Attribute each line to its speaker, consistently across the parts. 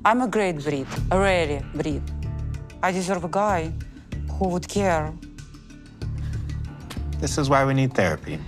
Speaker 1: I'm a great breed, a rare breed. I deserve a guy who would care.
Speaker 2: This is why we need therapy.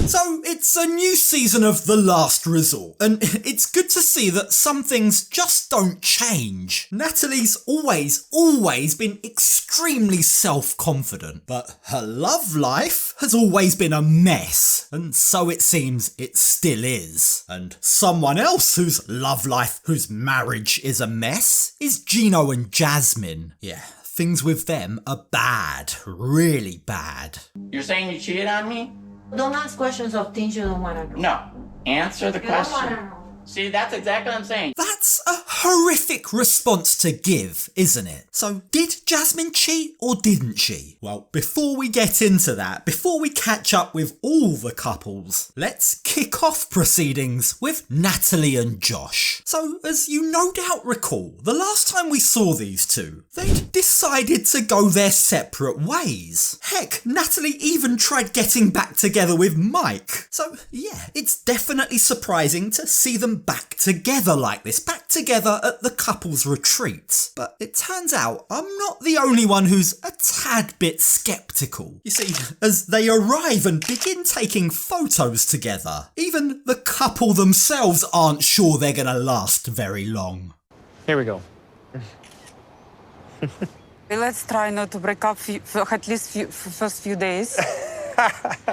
Speaker 3: So it's a new season of The Last Resort, and it's good to see that some things just don't change. Natalie's always been extremely self-confident, but her love life has always been a mess, and so it seems it still is. And someone else whose love life, whose marriage is a mess, is Gino and Jasmine. Yeah, things with them are bad, really bad.
Speaker 4: You're saying you cheated on me?
Speaker 5: Don't ask questions of things you don't want to know.
Speaker 4: No. Answer the
Speaker 5: You don't want
Speaker 4: question.
Speaker 5: to know.
Speaker 4: See, that's exactly what I'm saying.
Speaker 3: That's a horrific response to give, isn't it? So, did Jasmine cheat or didn't she? Well, before we get into that, before we catch up with all the couples, let's kick off proceedings with Natalie and Josh. So, as you no doubt recall, the last time we saw these two, they'd decided to go their separate ways. Heck, Natalie even tried getting back together with Mike. So, yeah, it's definitely surprising to see them back together like this, back together at the couple's retreat. But it turns out I'm not the only one who's a tad bit sceptical. You see, as they arrive and begin taking photos together, even the couple themselves aren't sure they're gonna last very long.
Speaker 2: Here we go.
Speaker 1: Let's try not to break up for at least first few days.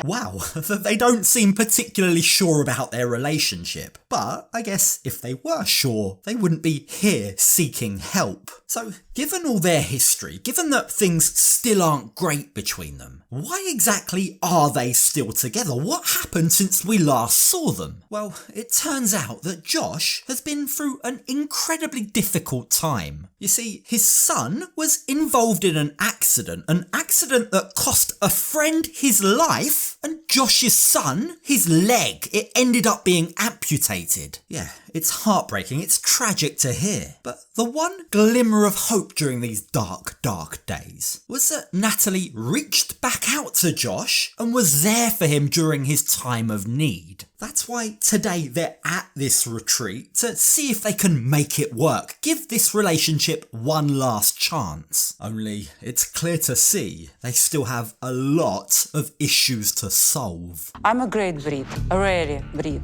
Speaker 3: Wow, they don't seem particularly sure about their relationship. But I guess if they were sure, they wouldn't be here seeking help. So, given all their history, given that things still aren't great between them, why exactly are they still together? What happened since we last saw them? Well, it turns out that Josh has been through an incredibly difficult time. You see, his son was involved in an accident that cost a friend his life, and Josh's son, his leg, it ended up being amputated. Yeah, it's heartbreaking, it's tragic to hear. But the one glimmer of hope during these dark days was that Natalie reached back out to Josh and was there for him during his time of need. That's why today they're at this retreat, to see if they can make it work, give this relationship one last chance. Only it's clear to see they still have a lot of issues to solve.
Speaker 1: I'm a great breed, a rare breed.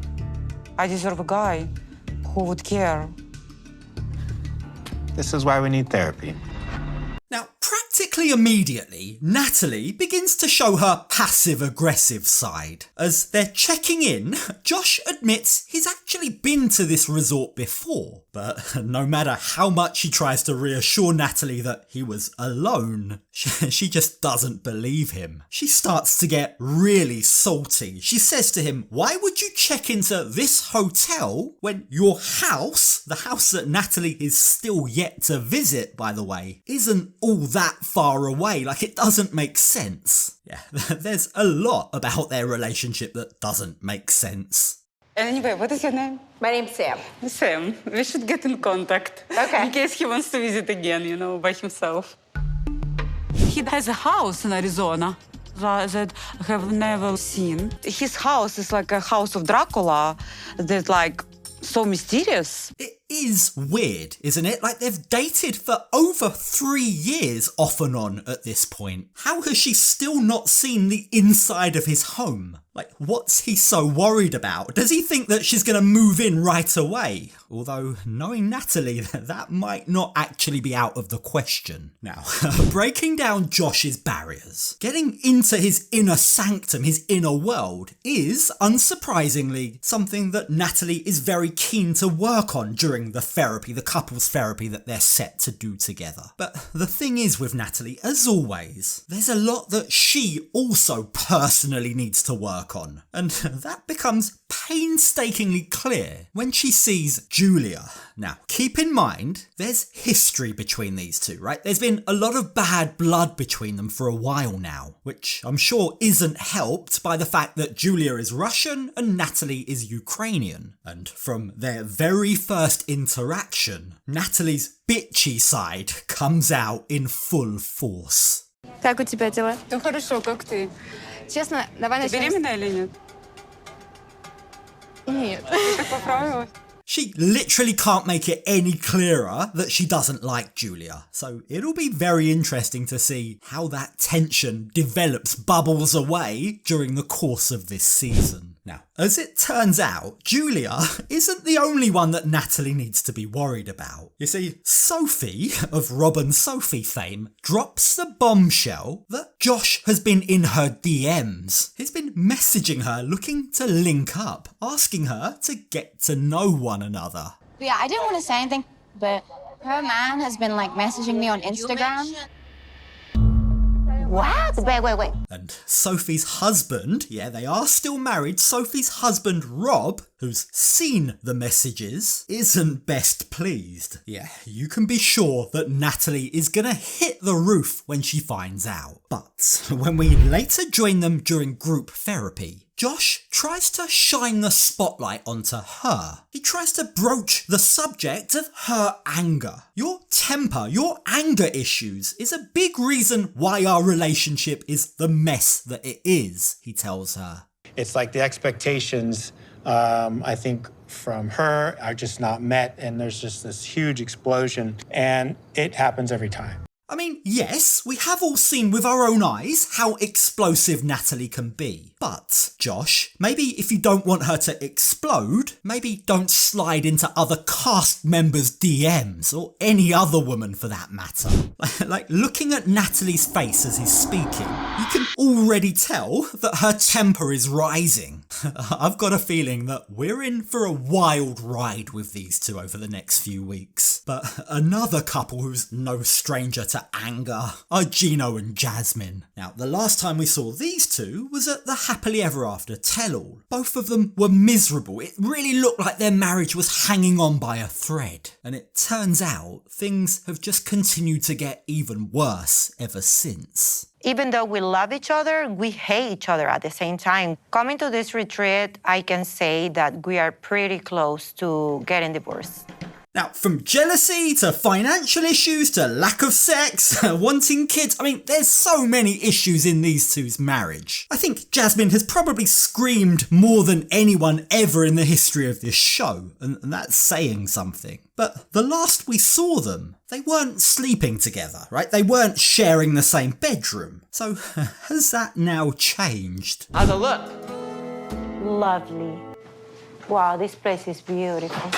Speaker 1: I deserve a guy who would care.
Speaker 2: This is why we need therapy.
Speaker 3: Now, practically immediately, Natalie begins to show her passive-aggressive side. As they're checking in, Josh admits he's actually been to this resort before. But no matter how much he tries to reassure Natalie that he was alone, she just doesn't believe him. She starts to get really salty. She says to him, "Why would you check into this hotel when your house, the house that Natalie is still yet to visit, by the way, isn't all that far away? Like, it doesn't make sense." Yeah, there's a lot about their relationship that doesn't make sense.
Speaker 1: Anyway, what is your name?
Speaker 5: My name's Sam.
Speaker 1: Sam. We should get in contact.
Speaker 5: Okay.
Speaker 1: In case he wants to visit again, by himself. He has a house in Arizona that I have never seen. His house is like a house of Dracula that's like so mysterious.
Speaker 3: It is weird, isn't it? Like, they've dated for over 3 years off and on at this point. How has she still not seen the inside of his home? Like, what's he so worried about? Does he think that she's going to move in right away? Although, knowing Natalie, that might not actually be out of the question. Now, breaking down Josh's barriers, getting into his inner sanctum, his inner world, is, unsurprisingly, something that Natalie is very keen to work on during the therapy, the couples therapy that they're set to do together. But the thing is with Natalie, as always, there's a lot that she also personally needs to work on. And that becomes painstakingly clear when she sees Julia. Now, keep in mind, there's history between these two, right? There's been a lot of bad blood between them for a while now, which I'm sure isn't helped by the fact that Julia is Russian and Natalie is Ukrainian. And from their very first interaction, Natalie's bitchy side comes out in full force.
Speaker 6: Как у тебя дела?
Speaker 1: Ну хорошо, как ты?
Speaker 6: Честно, давай начнем.
Speaker 1: Беременна или нет?
Speaker 6: Нет.
Speaker 1: Ты так поправилась?
Speaker 3: She literally can't make it any clearer that she doesn't like Julia, so it'll be very interesting to see how that tension develops, bubbles away during the course of this season. Now, as it turns out, Julia isn't the only one that Natalie needs to be worried about. You see, Sophie, of Rob and Sophie fame, drops the bombshell that Josh has been in her DMs. He's been messaging her looking to link up, asking her to get to know one another.
Speaker 6: Yeah, I didn't want to say anything, but her man has been like messaging me on Instagram.
Speaker 5: What? Wait.
Speaker 3: And Sophie's husband, yeah, they are still married, Sophie's husband Rob, who's seen the messages, isn't best pleased. Yeah, you can be sure that Natalie is gonna hit the roof when she finds out. But when we later join them during group therapy, Josh tries to shine the spotlight onto her. He tries to broach the subject of her anger. Your temper, your anger issues is a big reason why our relationship is the mess that it is, he tells her.
Speaker 2: It's like the expectations, I think, from her are just not met, and there's just this huge explosion, and it happens every time.
Speaker 3: I mean, yes, we have all seen with our own eyes how explosive Natalie can be. But, Josh, maybe if you don't want her to explode, maybe don't slide into other cast members' DMs, or any other woman for that matter. Like, looking at Natalie's face as he's speaking, you can already tell that her temper is rising. I've got a feeling that we're in for a wild ride with these two over the next few weeks. But another couple who's no stranger to anger are Gino and Jasmine. Now, the last time we saw these two was at the Happily Ever After tell-all. Both of them were miserable. It really looked like their marriage was hanging on by a thread. And it turns out things have just continued to get even worse ever since.
Speaker 5: Even though we love each other, we hate each other at the same time. Coming to this retreat, I can say that we are pretty close to getting divorced.
Speaker 3: Now, from jealousy to financial issues to lack of sex, wanting kids, I mean, there's so many issues in these two's marriage. I think Jasmine has probably screamed more than anyone ever in the history of this show, and that's saying something. But the last we saw them, they weren't sleeping together, right? They weren't sharing the same bedroom. So has that now changed?
Speaker 4: How's it look?
Speaker 5: Lovely. Wow, this place is beautiful.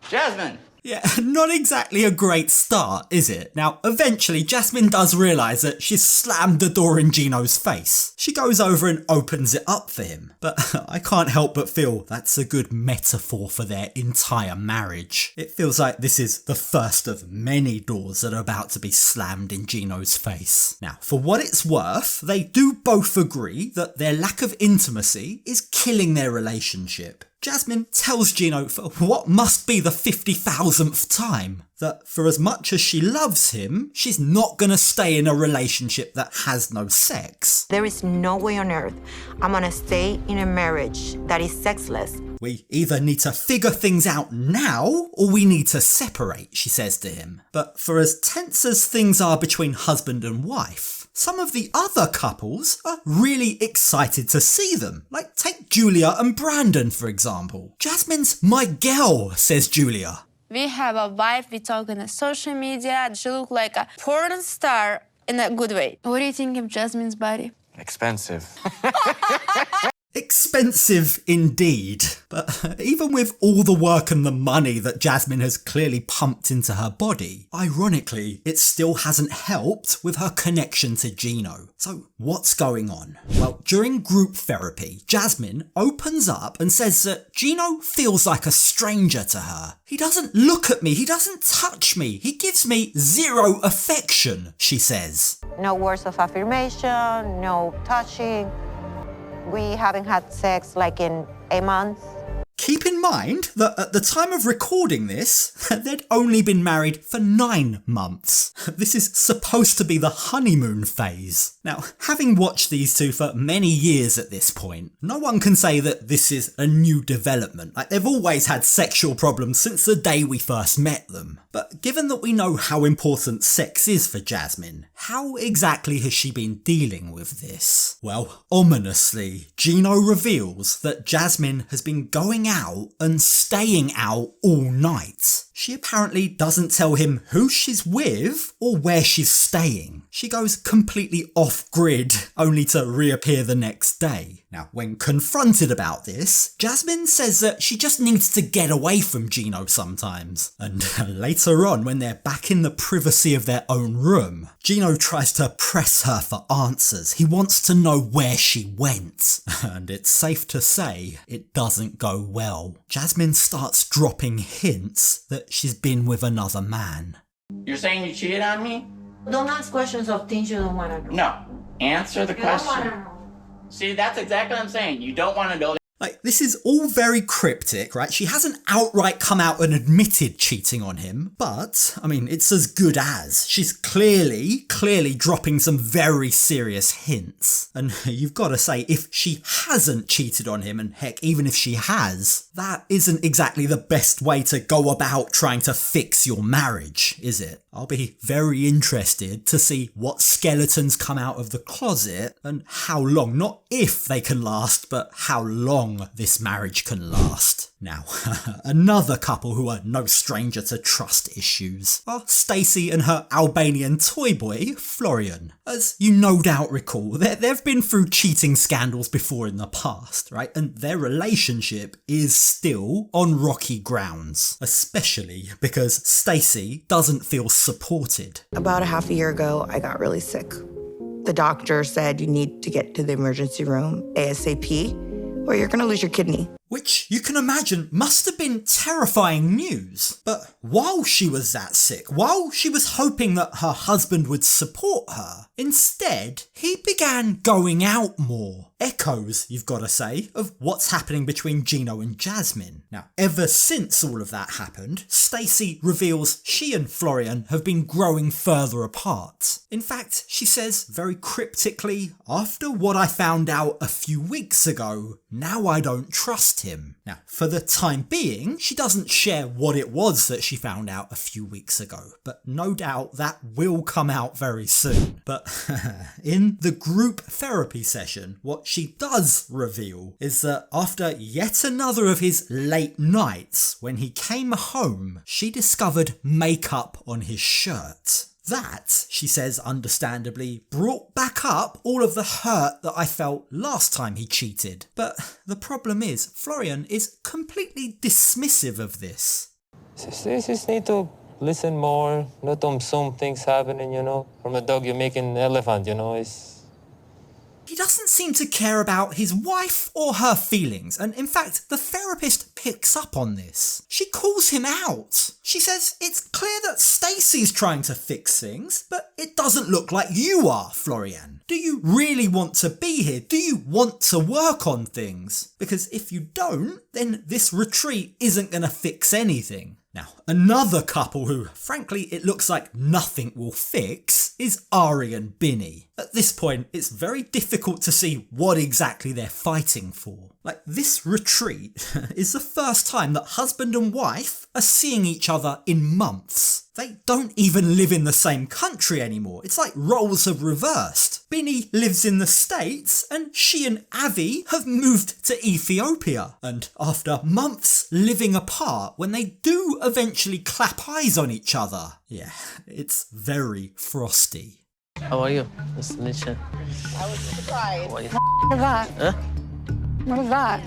Speaker 4: Jasmine!
Speaker 3: Yeah, not exactly a great start, is it? Now, eventually, Jasmine does realise that she's slammed the door in Gino's face. She goes over and opens it up for him. But I can't help but feel that's a good metaphor for their entire marriage. It feels like this is the first of many doors that are about to be slammed in Gino's face. Now, for what it's worth, they do both agree that their lack of intimacy is killing their relationship. Jasmine tells Gino for what must be the 50,000th time that for as much as she loves him, she's not going to stay in a relationship that has no sex.
Speaker 5: There is no way on earth I'm gonna stay in a marriage that is sexless.
Speaker 3: We either need to figure things out now or we need to separate, she says to him. But for as tense as things are between husband and wife, some of the other couples are really excited to see them. Like, take Julia and Brandon, for example. Jasmine's my girl, says Julia.
Speaker 6: We have a wife, we talk on social media. She look like a porn star in a good way. What do you think of Jasmine's body?
Speaker 2: Expensive.
Speaker 3: Expensive indeed. But even with all the work and the money that Jasmine has clearly pumped into her body, ironically, it still hasn't helped with her connection to Gino. So what's going on? Well, during group therapy, Jasmine opens up and says that Gino feels like a stranger to her. He doesn't look at me, he doesn't touch me, he gives me zero affection, she says.
Speaker 5: No words of affirmation, no touching. We haven't had sex like in a month.
Speaker 3: Keep in mind that at the time of recording this, they'd only been married for 9 months. This is supposed to be the honeymoon phase. Now, having watched these two for many years at this point, no one can say that this is a new development. Like, they've always had sexual problems since the day we first met them. But given that we know how important sex is for Jasmine, how exactly has she been dealing with this? Well, ominously, Gino reveals that Jasmine has been going out and staying out all night. She apparently doesn't tell him who she's with or where she's staying. She goes completely off-grid, only to reappear the next day. Now, when confronted about this, Jasmine says that she just needs to get away from Gino sometimes. And later on, when they're back in the privacy of their own room, Gino tries to press her for answers. He wants to know where she went. And it's safe to say it doesn't go well. Jasmine starts dropping hints that she's been with another man.
Speaker 4: You're saying you cheated on me?
Speaker 5: Don't ask questions of things you don't want to know.
Speaker 4: No. Answer the question. See, that's exactly what I'm saying. You don't want to know.
Speaker 3: Like, this is all very cryptic, right? She hasn't outright come out and admitted cheating on him, but, I mean, it's as good as. She's clearly dropping some very serious hints. And you've got to say, if she hasn't cheated on him, and heck, even if she has, that isn't exactly the best way to go about trying to fix your marriage, is it? I'll be very interested to see what skeletons come out of the closet and how long, not if they can last, but how long this marriage can last. Now, another couple who are no stranger to trust issues are Stacey and her Albanian toy boy, Florian. As you no doubt recall, they've been through cheating scandals before in the past, right? And their relationship is still on rocky grounds, especially because Stacey doesn't feel supported.
Speaker 7: About a half a year ago, I got really sick. The doctor said you need to get to the emergency room ASAP or you're going to lose your kidney.
Speaker 3: Which you can imagine must have been terrifying news. But while she was that sick, while she was hoping that her husband would support her, instead, he began going out more. Echoes, you've got to say, of what's happening between Gino and Jasmine. Now, ever since all of that happened, Stacey reveals she and Florian have been growing further apart. In fact, she says very cryptically, after what I found out a few weeks ago, now I don't trust him. Now, for the time being, she doesn't share what it was that she found out a few weeks ago, but no doubt that will come out very soon. But in the group therapy session, what she does reveal is that after yet another of his late nights, when he came home, she discovered makeup on his shirt. That, she says understandably, brought back up all of the hurt that I felt last time he cheated. But the problem is, Florian is completely dismissive of this.
Speaker 8: You just need to listen more, not assume things happening, you know. From a dog, you're making an elephant, you know.
Speaker 3: He doesn't seem to care about his wife or her feelings, and in fact, the therapist picks up on this. She calls him out. She says, it's clear that Stacey's trying to fix things, but it doesn't look like you are, Florian. Do you really want to be here? Do you want to work on things? Because if you don't, then this retreat isn't going to fix anything. Now, another couple who, frankly, it looks like nothing will fix is Ari and Bini. At this point, it's very difficult to see what exactly they're fighting for. Like, this retreat is the first time that husband and wife are seeing each other in months. They don't even live in the same country anymore. It's like roles have reversed. Bini lives in the States and she and Avi have moved to Ethiopia. And after months living apart, when they do eventually clap eyes on each other, yeah, it's very frosty.
Speaker 9: How are you? Nice to meet you.
Speaker 7: I was surprised.
Speaker 9: What
Speaker 10: is that?
Speaker 9: Huh?
Speaker 10: What is that?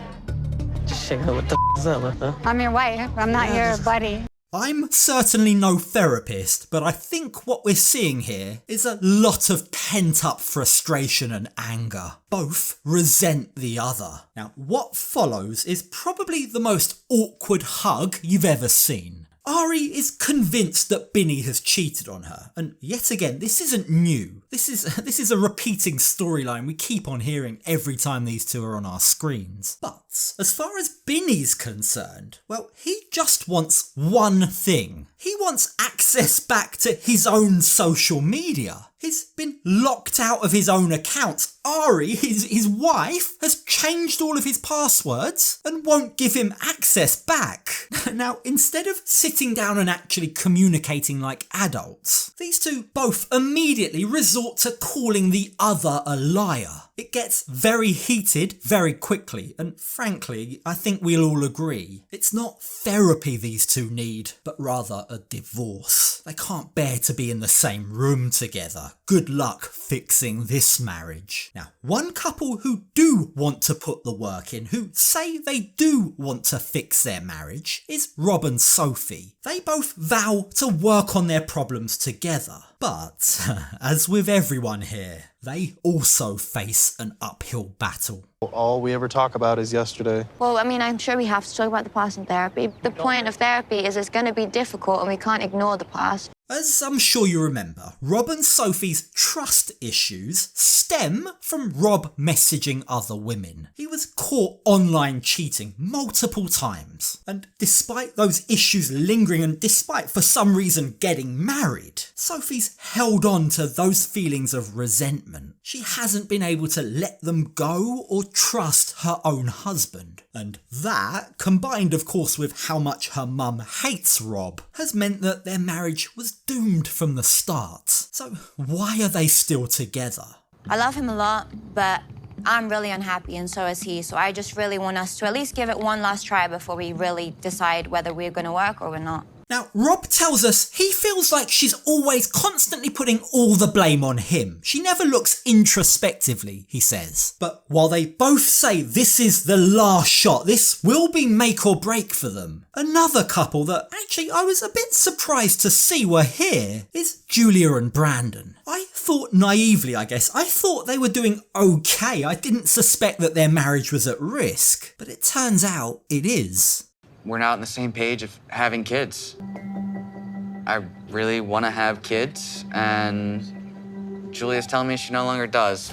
Speaker 9: Just shaking out. What the is that? Huh?
Speaker 10: I'm your wife. I'm not your buddy.
Speaker 3: I'm certainly no therapist, but I think what we're seeing here is a lot of pent-up frustration and anger. Both resent the other. Now, what follows is probably the most awkward hug you've ever seen. Ari is convinced that Bini has cheated on her, and yet again, this isn't new. This is a repeating storyline we keep on hearing every time these two are on our screens. But as far as Bini's concerned, well, he just wants one thing. He wants access back to his own social media. He's been locked out of his own accounts. Ari, his wife, has changed all of his passwords and won't give him access back. Now, instead of sitting down and actually communicating like adults, these two both immediately resort to calling the other a liar. It gets very heated very quickly, and frankly, I think we'll all agree, it's not therapy these two need, but rather a divorce. They can't bear to be in the same room together. Good luck fixing this marriage. Now, one couple who do want to put the work in, who say they do want to fix their marriage, is Rob and Sophie. They both vow to work on their problems together. But, as with everyone here, they also face an uphill battle.
Speaker 11: All we ever talk about is yesterday.
Speaker 12: Well, I mean, I'm sure we have to talk about the past in therapy. The point of therapy is it's going to be difficult and we can't ignore the past.
Speaker 3: As I'm sure you remember, Rob and Sophie's trust issues stem from Rob messaging other women. He was caught online cheating multiple times. And despite those issues lingering and despite for some reason getting married, Sophie's held on to those feelings of resentment. She hasn't been able to let them go or trust her own husband. And that, combined of course with how much her mum hates Rob, has meant that their marriage was doomed from the start. So why are they still together?
Speaker 12: I love him a lot, but I'm really unhappy and so is he. So I just really want us to at least give it one last try before we really decide whether we're going to work or we're not.
Speaker 3: Now, Rob tells us he feels like she's always constantly putting all the blame on him. She never looks introspectively, he says. But while they both say this is the last shot, this will be make or break for them, another couple that actually I was a bit surprised to see were here is Julia and Brandon. I thought naively, I thought they were doing okay. I didn't suspect that their marriage was at risk, but it turns out it is.
Speaker 13: We're not on the same page of having kids. I really want to have kids, and Julia's telling me she no longer does.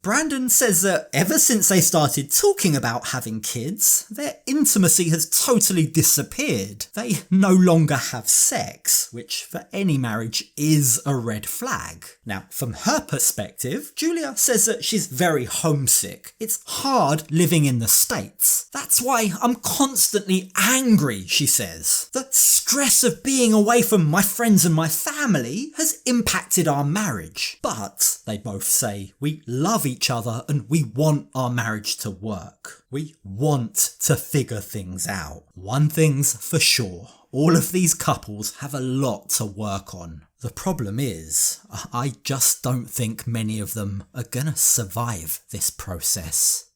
Speaker 3: Brandon says that ever since they started talking about having kids, their intimacy has totally disappeared. They no longer have sex, which for any marriage is a red flag. Now, from her perspective, Julia says that she's very homesick. It's hard living in the States. That's why I'm constantly angry, she says. The stress of being away from my friends and my family has impacted our marriage. But, they both say, we love each other and we want our marriage to work. We want to figure things out. One thing's for sure, all of these couples have a lot to work on. The problem is, I just don't think many of them are gonna survive this process.